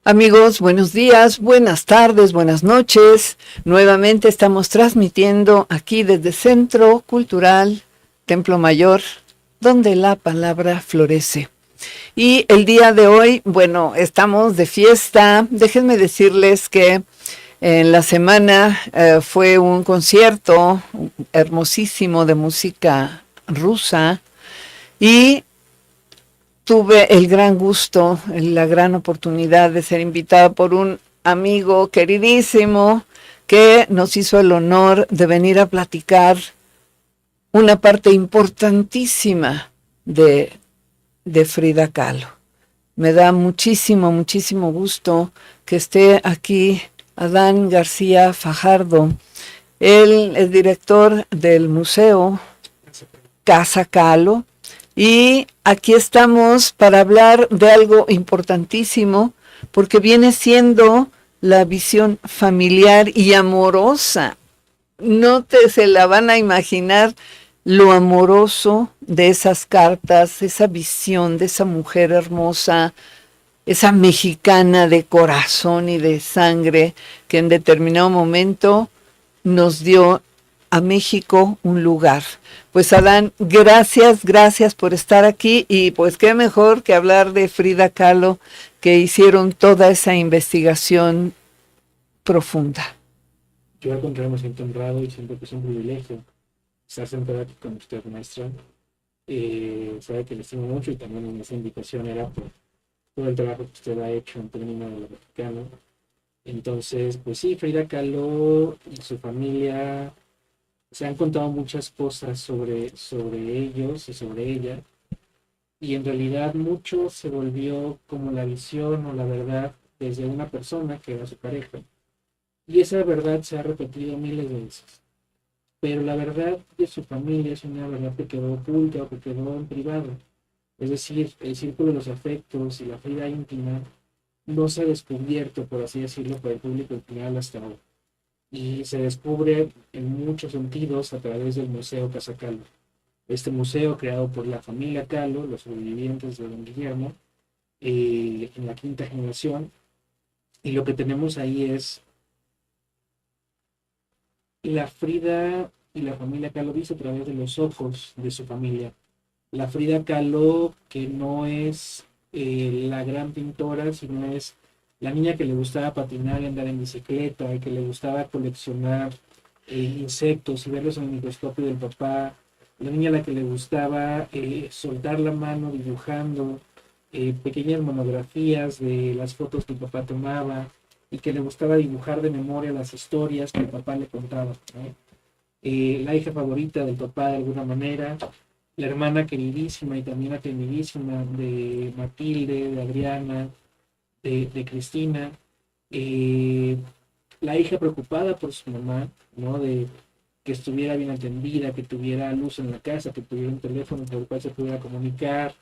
Amigos, buenos días, buenas tardes, buenas noches. Nuevamente estamos transmitiendo aquí desde Centro Cultural Templo Mayor, donde la palabra florece. Y el día de hoy, bueno, estamos de fiesta. Déjenme decirles que en la semana fue un concierto hermosísimo de música rusa y tuve el gran gusto, la gran oportunidad de ser invitada por un amigo queridísimo que nos hizo el honor de venir a platicar una parte importantísima de Frida Kahlo. Me da muchísimo gusto que esté aquí Adán García Fajardo. Él es director del Museo Casa Kahlo. Y aquí estamos para hablar de algo importantísimo, porque viene siendo la visión familiar y amorosa. No se la van a imaginar lo amoroso de esas cartas, esa visión de esa mujer hermosa, esa mexicana de corazón y de sangre que en determinado momento nos dio a México un lugar. Pues Adán, gracias por estar aquí y pues qué mejor que hablar de Frida Kahlo, que hicieron toda esa investigación profunda. Yo al contrario me siento honrado y siento que es un privilegio estar sentado aquí con usted, maestra. Sabe que le estimo mucho y también esa invitación era por todo el trabajo que usted ha hecho en términos de lo mexicano. Entonces, pues sí, Frida Kahlo y su familia se han contado muchas cosas sobre ellos y sobre ella, y en realidad mucho se volvió como la visión o la verdad desde una persona que era su pareja. Y esa verdad se ha repetido miles de veces. Pero la verdad de su familia es una verdad que quedó oculta o que quedó en privado. Es decir, el círculo de los afectos y la vida íntima no se ha descubierto, por así decirlo, para el público en general hasta ahora. Y se descubre en muchos sentidos a través del Museo Casa Kahlo. Este museo creado por la familia Kahlo, los sobrevivientes de don Guillermo, en la quinta generación. Y lo que tenemos ahí es la Frida y la familia Kahlo vista a través de los ojos de su familia. La Frida Kahlo que no es la gran pintora, sino es la niña que le gustaba patinar y andar en bicicleta, y que le gustaba coleccionar insectos y verlos en el microscopio del papá, la niña a la que le gustaba soltar la mano dibujando pequeñas monografías de las fotos que el papá tomaba, y que le gustaba dibujar de memoria las historias que el papá le contaba, ¿no? La hija favorita del papá de alguna manera, la hermana queridísima y también atendidísima de Matilde, de Adriana, de Cristina, la hija preocupada por su mamá, ¿no? De que estuviera bien atendida, que tuviera luz en la casa, que tuviera un teléfono por el cual se pudiera comunicar,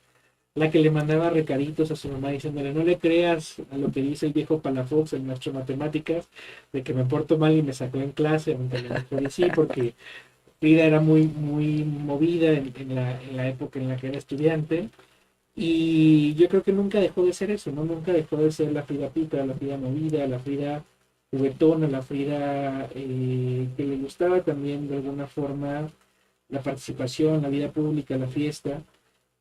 la que le mandaba recaditos a su mamá diciéndole: no le creas a lo que dice el viejo Palafox, el maestro de matemáticas, de que me porto mal y me sacó en clase, aunque a lo mejor sí, porque Frida era muy movida en la época en la que era estudiante. Y yo creo que nunca dejó de ser eso, ¿no? Nunca dejó de ser la Frida Pita, la Frida movida, la Frida juguetona, la Frida que le gustaba también de alguna forma la participación, la vida pública, la fiesta.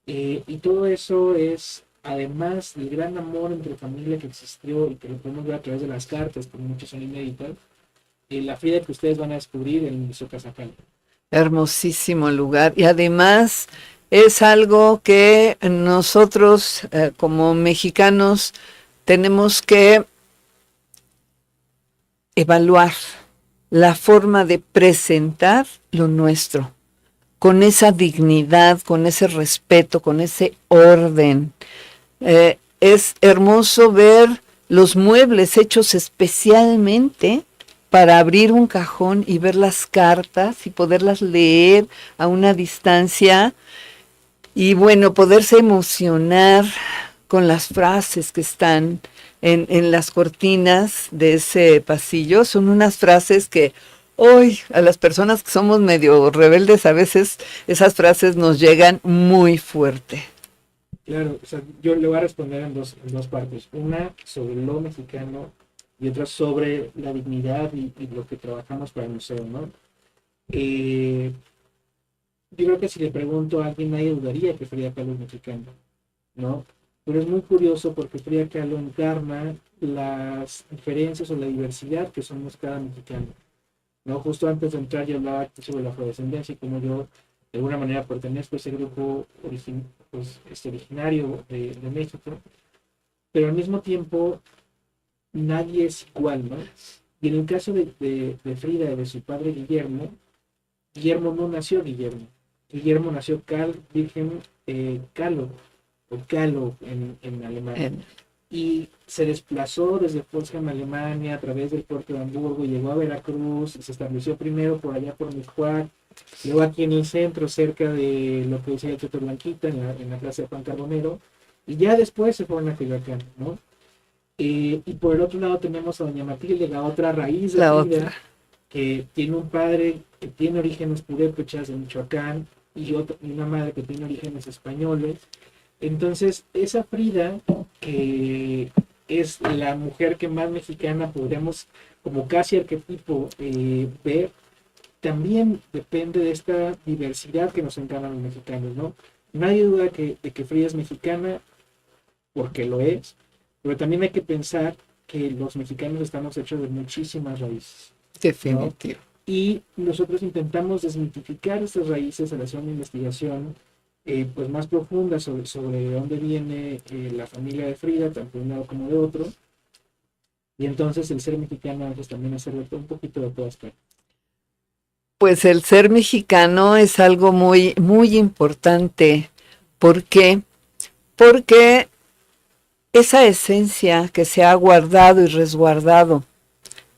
Y todo eso es, además del gran amor entre familia que existió y que lo podemos ver a través de las cartas, porque muchas son inéditas, la Frida que ustedes van a descubrir en el Museo Casa Kahlo. Hermosísimo lugar. Y además es algo que nosotros como mexicanos tenemos que evaluar la forma de presentar lo nuestro, con esa dignidad, con ese respeto, con ese orden. Es hermoso ver los muebles hechos especialmente para abrir un cajón y ver las cartas y poderlas leer a una distancia y bueno, poderse emocionar con las frases que están en las cortinas de ese pasillo. Son unas frases que hoy a las personas que somos medio rebeldes a veces esas frases nos llegan muy fuerte. Claro, o sea, yo le voy a responder en dos partes. Una sobre lo mexicano y otra sobre la dignidad y lo que trabajamos para el museo, ¿no? Eh, yo creo que si le pregunto a alguien, nadie dudaría que Frida Kahlo es mexicano, ¿no? Pero es muy curioso porque Frida Kahlo encarna las diferencias o la diversidad que somos cada mexicano, ¿no? Justo antes de entrar yo hablaba sobre la afrodescendencia y como yo de alguna manera pertenezco a ese grupo originario de México, pero al mismo tiempo nadie es igual, ¿no? Y en el caso de Frida y de su padre Guillermo, Guillermo no nació Guillermo. Guillermo nació Karl Wilhelm Kahlo, o Kahlo en alemán. Y se desplazó desde Potsdam, Alemania, a través del puerto de Hamburgo, llegó a Veracruz, se estableció primero por allá por Michoacán, luego aquí en el centro, cerca de lo que decía el Teatro Blanquita, en la plaza de Juan Carbonero, y ya después se fueron a Coyoacán, ¿no? Y por el otro lado tenemos a doña Matilde, la otra raíz de La Frida, otra. que tiene un padre que tiene orígenes purépechas de Michoacán y una madre que tiene orígenes españoles. Entonces, esa Frida, que es la mujer que más mexicana podríamos, como casi arquetipo, ver, también depende de esta diversidad que nos encarnan los mexicanos, ¿no? Nadie duda de que Frida es mexicana, porque lo es, pero también hay que pensar que los mexicanos estamos hechos de muchísimas raíces, ¿no? Definitivo. Y nosotros intentamos desmitificar estas raíces al hacer una investigación pues más profunda sobre de dónde viene la familia de Frida, tanto de un lado como de otro, y entonces el ser mexicano a veces también hacer un poquito de todas partes. Pues el ser mexicano es algo muy, muy importante. ¿Por qué? Porque esa esencia que se ha guardado y resguardado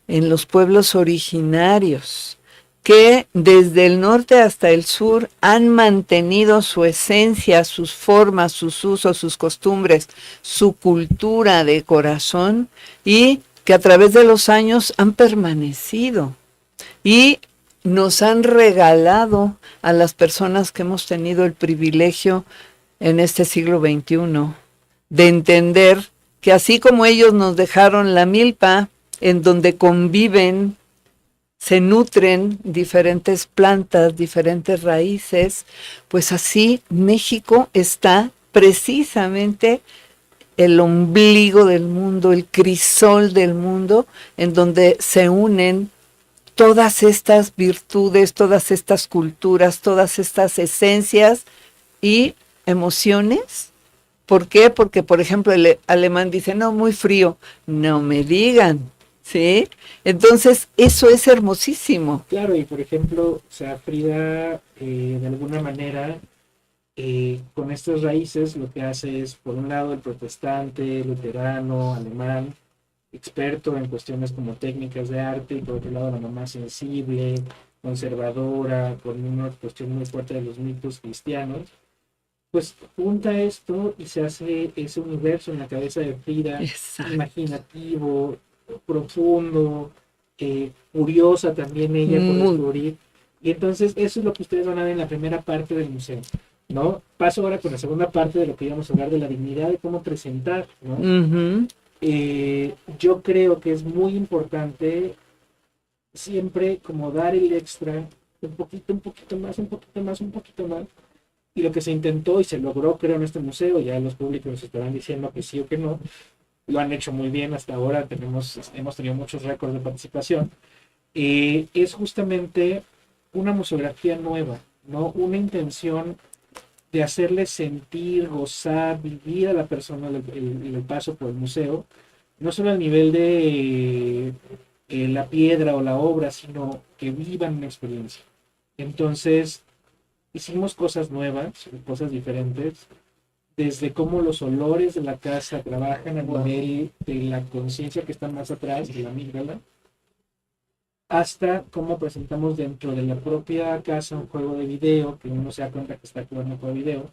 en los pueblos originarios, que desde el norte hasta el sur han mantenido su esencia, sus formas, sus usos, sus costumbres, su cultura de corazón y que a través de los años han permanecido y nos han regalado a las personas que hemos tenido el privilegio en este siglo XXI de entender que así como ellos nos dejaron la milpa en donde conviven, se nutren diferentes plantas, diferentes raíces, pues así México está precisamente el ombligo del mundo, el crisol del mundo, en donde se unen todas estas virtudes, todas estas culturas, todas estas esencias y emociones. ¿Por qué? Porque, por ejemplo, el alemán dice, no, muy frío. No me digan, ¿sí? Entonces, eso es hermosísimo. Claro, y por ejemplo, o sea, Frida de alguna manera con estas raíces lo que hace es, por un lado, el protestante, luterano, alemán, experto en cuestiones como técnicas de arte, y por otro lado, la mamá sensible, conservadora, con una cuestión muy fuerte de los mitos cristianos, pues junta esto y se hace ese universo en la cabeza de Frida, Exacto. imaginativo, profundo, curiosa también ella por Muy. descubrir. Y entonces eso es lo que ustedes van a ver en la primera parte del museo, ¿no? Paso ahora con la segunda parte de lo que íbamos a hablar de la dignidad y cómo presentar, ¿no? Uh-huh. Yo creo que es muy importante siempre como dar el extra, un poquito más, un poquito más, un poquito más. Y lo que se intentó y se logró, creo, en este museo, ya los públicos estarán diciendo que sí o que no, lo han hecho muy bien hasta ahora, hemos tenido muchos récords de participación, es justamente una museografía nueva, ¿no? Una intención de hacerle sentir, gozar, vivir a la persona el paso por el museo, no solo al nivel de la piedra o la obra, sino que vivan una experiencia. Entonces, hicimos cosas nuevas, cosas diferentes, desde cómo los olores de la casa trabajan a nivel de la conciencia que está más atrás, de la amígdala, hasta cómo presentamos dentro de la propia casa un juego de video, que uno se da cuenta que está jugando un juego de video,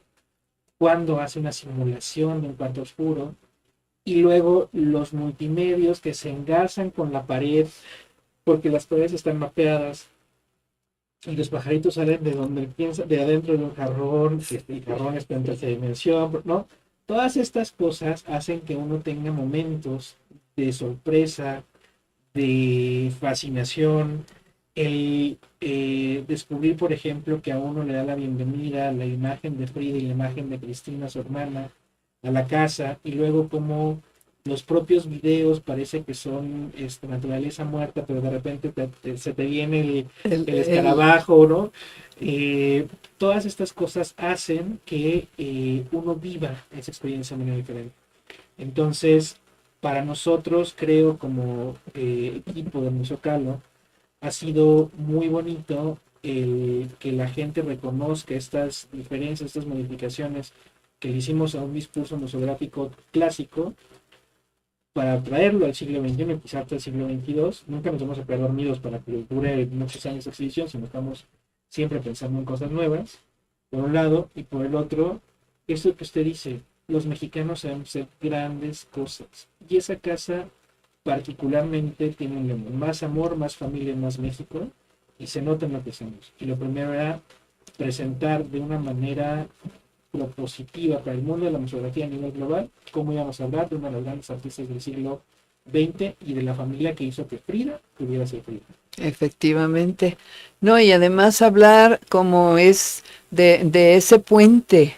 cuando hace una simulación de un cuarto oscuro, y luego los multimedios que se engarzan con la pared, porque las paredes están mapeadas, y los pajaritos salen de donde piensa, de adentro de un jarrón, y el jarrón está en tercera dimensión, ¿no? Todas estas cosas hacen que uno tenga momentos de sorpresa, de fascinación, el descubrir, por ejemplo, que a uno le da la bienvenida la imagen de Frida y la imagen de Cristina, su hermana, a la casa, y luego como los propios videos parece que son naturaleza muerta, pero de repente se te viene el escarabajo, ¿no? Eh, Todas estas cosas hacen que uno viva esa experiencia de manera diferente. Entonces, para nosotros, creo, como equipo de Museo Calo, ha sido muy bonito que la gente reconozca estas diferencias, estas modificaciones que le hicimos a un discurso museográfico clásico para traerlo al siglo XXI y quizás hasta el siglo XXII. Nunca nos vamos a quedar dormidos para que dure muchos años de exhibición, sino estamos siempre pensando en cosas nuevas, por un lado, y por el otro, eso que usted dice, los mexicanos sabemos hacer grandes cosas. Y esa casa particularmente tiene un lema, más amor, más familia, más México, y se nota en lo que hacemos. Y lo primero era presentar de una manera propositiva para el mundo de la museografía a nivel global cómo íbamos a hablar de una de las grandes artistas del siglo XX y de la familia que hizo que Frida pudiera ser Frida. Efectivamente. No, y además hablar como es de ese puente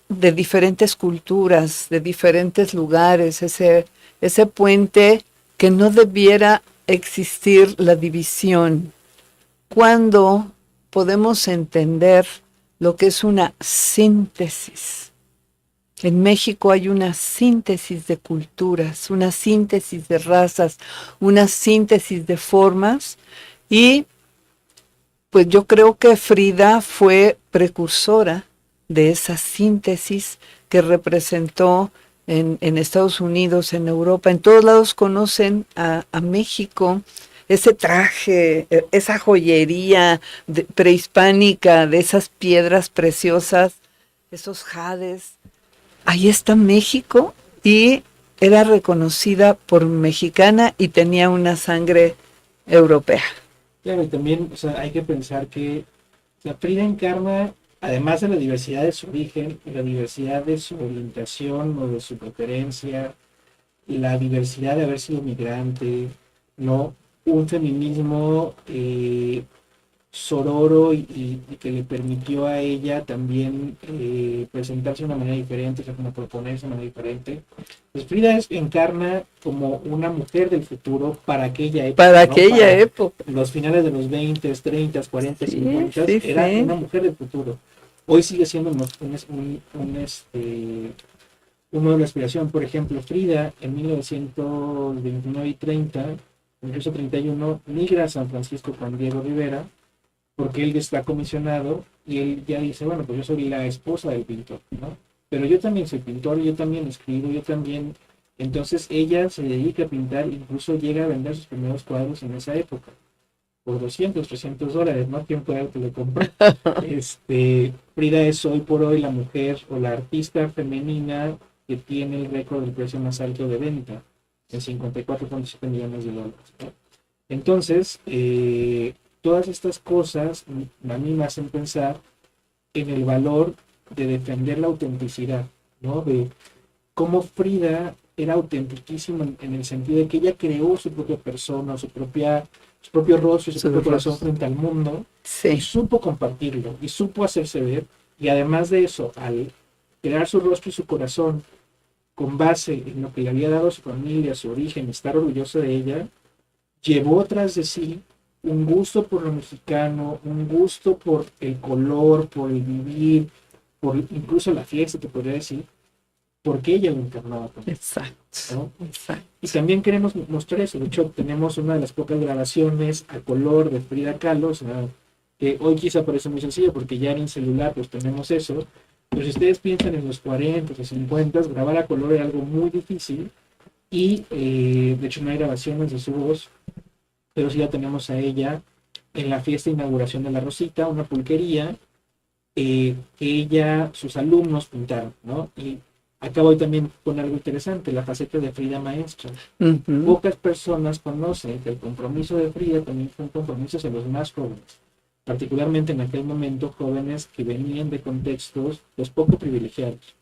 de diferentes culturas, de diferentes lugares, ese puente que no debiera existir la división. Cuando podemos entender lo que es una síntesis. En México hay una síntesis de culturas, una síntesis de razas, una síntesis de formas, y pues yo creo que Frida fue precursora de esa síntesis que representó en Estados Unidos, en Europa. En todos lados conocen a México, ese traje, esa joyería prehispánica, de esas piedras preciosas, esos jades. Ahí está México, y era reconocida por mexicana y tenía una sangre europea. Claro, y también, o sea, hay que pensar que la Frida encarna, además de la diversidad de su origen, la diversidad de su orientación o de su preferencia, la diversidad de haber sido migrante, ¿no? Un feminismo sororo y que le permitió a ella también presentarse de una manera diferente, o sea, como proponerse de una manera diferente. Pues Frida encarna como una mujer del futuro para aquella época. Para ¿no? aquella para época. Los finales de los 20, 30, 40, Sí, 50, sí, era sí. una mujer del futuro. Hoy sigue siendo uno de la aspiración. Por ejemplo, Frida en 1929 y 30, incluso 31, migra a San Francisco con Diego Rivera, porque él está comisionado y él ya dice, bueno, pues yo soy la esposa del pintor, ¿no? Pero yo también soy pintor, yo también escribo, yo también. Entonces ella se dedica a pintar, incluso llega a vender sus primeros cuadros en esa época, por $200, $300, ¿no? ¿Quién puede que lo compre? Frida es hoy por hoy la mujer o la artista femenina que tiene el récord del precio más alto de venta, en $54.7 millones, ¿no? Entonces, todas estas cosas a mí me hacen pensar en el valor de defender la autenticidad, ¿no? De cómo Frida era autentiquísima en el sentido de que ella creó su propia persona, su propio rostro y su propio corazón frente al mundo, Sí. y supo compartirlo, y supo hacerse ver, y además de eso, al crear su rostro y su corazón con base en lo que le había dado a su familia, su origen, estar orgulloso de ella, llevó tras de sí un gusto por lo mexicano, un gusto por el color, por el vivir, por incluso la fiesta, te podría decir, porque ella lo encarnaba también. Exacto, ¿no? exacto. Y también queremos mostrar eso. De hecho, tenemos una de las pocas grabaciones a color de Frida Kahlo, o sea, que hoy quizá parece muy sencillo porque ya en celular pues tenemos eso, pero si ustedes piensan en los 40 o 50, grabar a color era algo muy difícil, y de hecho no hay grabaciones de su voz, pero sí ya tenemos a ella en la fiesta de inauguración de La Rosita, una pulquería que sus alumnos pintaron, ¿no? Y acabo hoy también con algo interesante, la faceta de Frida maestra. Pocas personas conocen que el compromiso de Frida también fue un compromiso hacia los más jóvenes. particularmente en aquel momento jóvenes que venían de contextos pues poco privilegiados,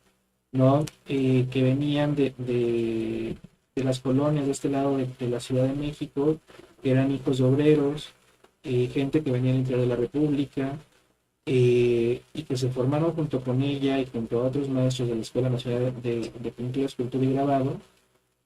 ¿no? Que venían de las colonias de este lado de la Ciudad de México, que eran hijos de obreros, gente que venía del interior de la República, y que se formaron junto con ella y junto a otros maestros de la Escuela Nacional de Pintura, Escultura y Grabado,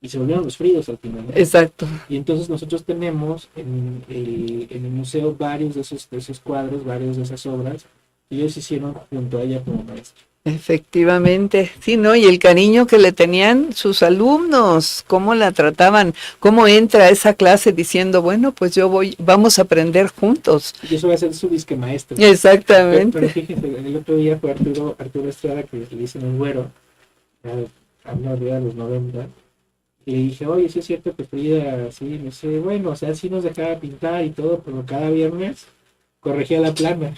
y se volvieron los fríos al final, ¿no? Exacto. Y entonces nosotros tenemos en el museo varios de esos cuadros, varios de esas obras, que ellos hicieron junto a ella como maestra. Efectivamente, sí, ¿no? Y el cariño que le tenían sus alumnos, cómo la trataban, cómo entra a esa clase diciendo, bueno, pues vamos a aprender juntos. Y eso va a ser su disque maestro. Exactamente. Pero fíjense, el otro día fue Arturo Estrada, que le dicen el güero, habla de los 90, y le dije, oye, sí es cierto que Frida, sí, me dice, bueno, o sea, sí nos dejaba pintar y todo, pero cada viernes corregía la plana.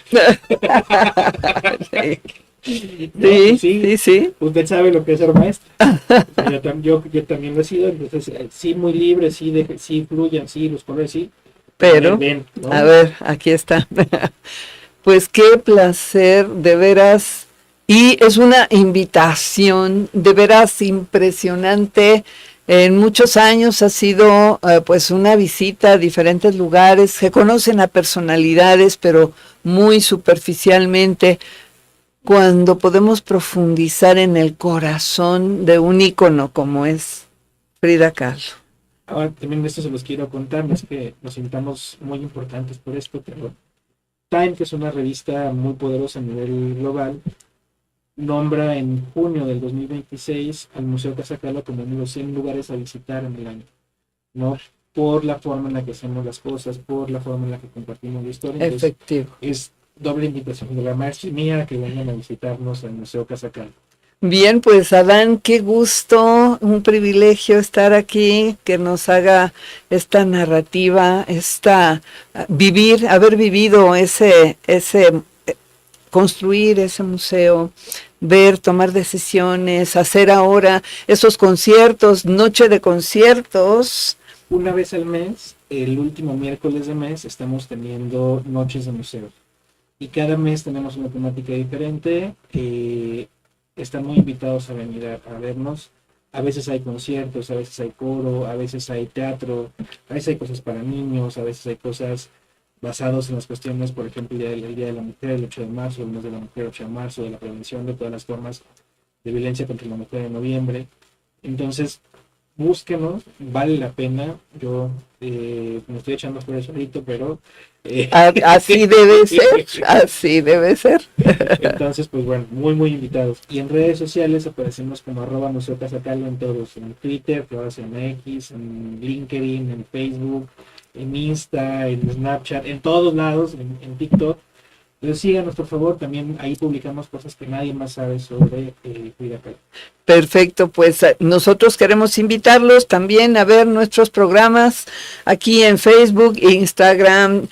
Sí, No, pues sí. Usted sabe lo que es ser maestro. O sea, yo también lo he sido, entonces sí, muy libre, sí fluyan, sí, los colores, sí. Pero, Ven, ¿no? a ver, aquí está. Pues qué placer, de veras. Y es una invitación de veras impresionante. En muchos años ha sido pues una visita a diferentes lugares. Se conocen a personalidades, pero muy superficialmente. Cuando podemos profundizar en el corazón de un ícono como es Frida Kahlo. Ahora también de esto se los quiero contar, no es que nos sintamos muy importantes por esto, pero Time, que es una revista muy poderosa a nivel global, nombra en junio del 2026 al Museo Casa Kahlo como uno de los 100 lugares a visitar en el año, ¿no? Por la forma en la que hacemos las cosas, por la forma en la que compartimos la historia. Entonces, efectivo. es doble invitación de la maestra y mía que vengan a visitarnos al Museo Casa Kahlo. Bien, pues Adán, qué gusto, un privilegio estar aquí, que nos haga esta narrativa, haber vivido construir ese museo, ver, tomar decisiones, hacer ahora esos conciertos, noche de conciertos. Una vez al mes, el último miércoles de mes, estamos teniendo noches de museo. Y cada mes tenemos una temática diferente. Están muy invitados a venir a vernos. A veces hay conciertos, a veces hay coro, a veces hay teatro, a veces hay cosas para niños, a veces hay cosas basadas en las cuestiones, por ejemplo, el Día de la Mujer, el 8 de marzo, el mes de la mujer, 8 de marzo, de la prevención de todas las formas de violencia contra la mujer en noviembre. Entonces, búsquenos, vale la pena. Yo me estoy echando por eso ahorita, pero así debe ser, así debe ser. Entonces, pues bueno, muy invitados. Y en redes sociales aparecemos como @Museo Casa Kahlo en todos, en Twitter, en X, en LinkedIn, en Facebook, en Insta, en Snapchat, en todos lados, en TikTok. Entonces síganos, por favor, también ahí publicamos cosas que nadie más sabe sobre Frida Kahlo. Perfecto, pues nosotros queremos invitarlos también a ver nuestros programas aquí en Facebook, Instagram,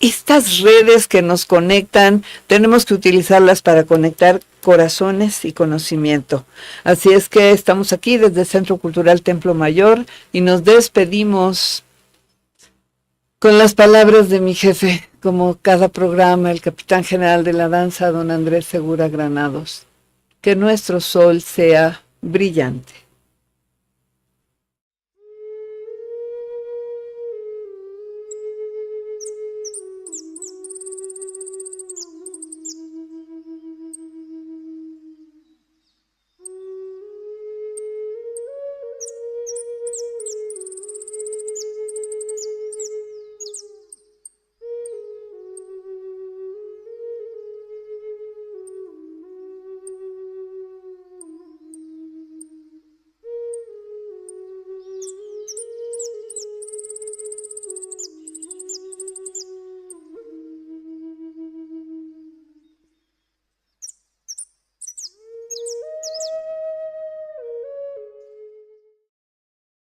estas redes que nos conectan, tenemos que utilizarlas para conectar corazones y conocimiento. Así es que estamos aquí desde el Centro Cultural Templo Mayor y nos despedimos con las palabras de mi jefe, como cada programa, el capitán general de la danza, don Andrés Segura Granados. Que nuestro sol sea brillante.